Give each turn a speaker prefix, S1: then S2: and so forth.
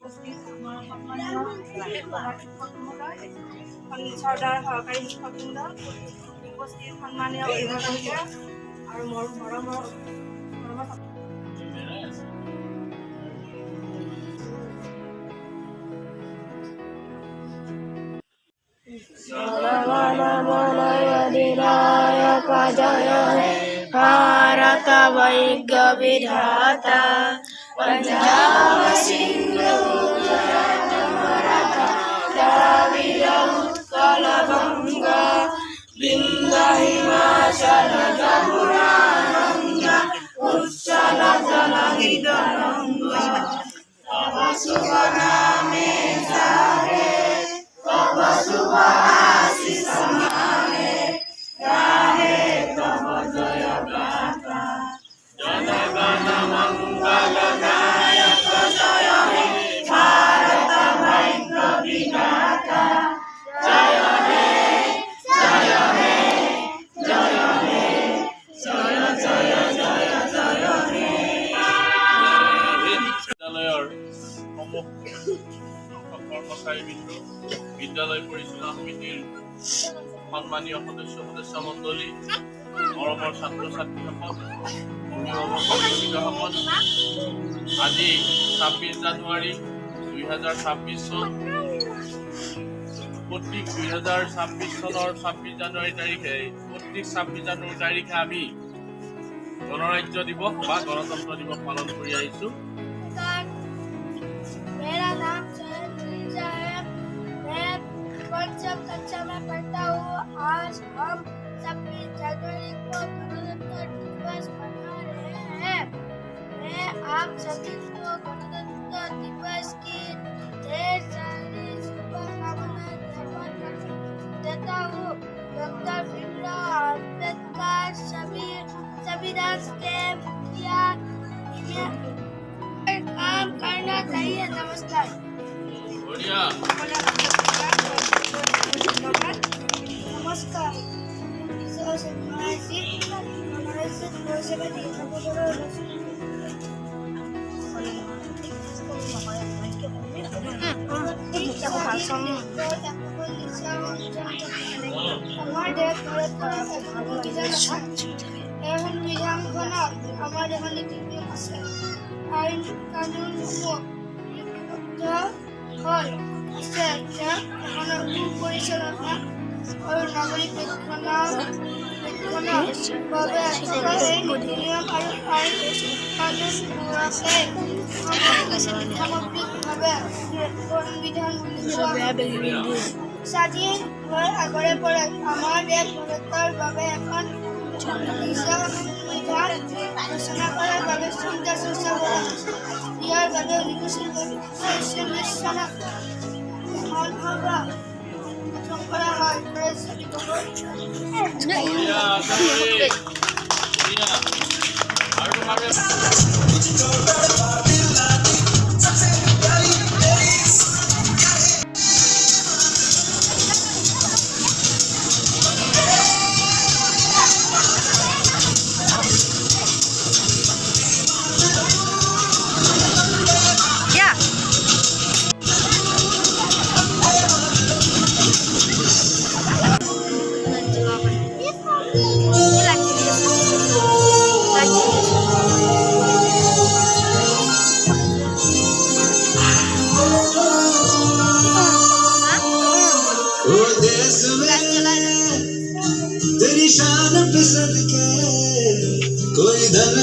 S1: উপস্থিত আমাৰ সন্মানীয় চৰ্দাৰ সহকাৰী শিক্ষকবৃন্দ, উপস্থিত সন্মানীয় অভিভাৱক আৰু মোৰ মৰমৰ
S2: विनायक जय हे भारत वैज्ञ विधाता पंजाब सिंध गुजरात मराठा द्राविड उत्कल गंगा विंध्य हिमाचल जमुना गंगा उच्चल जलधि गंगा तव शुभ नामे सारे तव शुभ आशीष माने गाहे तव जय गाथा जन गण मंगल नायक जय हे भारत वैज्ञ विधाता जय हे जय हे जय हे जय जय जय जय हे
S3: বিদ্যালয়ৰ কৰ্মচাৰীবৃন্দ, বিদ্যালয় পৰিচালনা সমিতিৰ সন্মানীয় সদস্য মণ্ডলী, মৰমৰ ছাত্ৰ ছাত্ৰীসকল, অভিভাৱকসকল, আজি ২৬ জানুৱাৰী ২০২৬ চন। প্ৰত্যেক ২০২৬ চনৰ ২৬ জানুৱাৰী তাৰিখে আমি গণৰাজ্য দিৱস বা গণতন্ত্ৰ দিৱস পালন কৰি আহিছোঁ।
S4: मेरा नाम सैयद मिर्जा है। मैं पंचम कक्षा में पढ़ता हूँ। आज हम 26 जनवरी को गणतंत्र दिवस मना रहे हैं। मैं आप सभी को गणतंत्र दिवस की ढेर सारी शुभकामनाएं देता हूँ। डॉक्टर भीमराव अम्बेडकर संविधान के मुखिया काम करना चाहिए। नमस्कार। नमस्कार। আমার এখন নীতি নিয়ম আছে। আইন কানুনসমূহ হয় আছে যা এখনৰ সুপৰিচালনা আৰু নাগৰিক ৰক্ষণৰ বাবে এই নীতি নিয়ম আৰু আইন কানুনবোৰকে সামগ্ৰিকভাৱে সংবিধান বুলি কোৱা হয়। স্বাধীন হৈ আগৰে পৰা আমাৰ দেশ ভাৰতৰ বাবে এখন সংবিধান ৰচনা কৰাৰ বাবে চিন্তা চৰ্চা কৰা হৈছে। ইয়াৰ বাবে 1946 চনত এখন সভা গঠন কৰা হয়।
S5: तेरी शान पे सदके कोई धन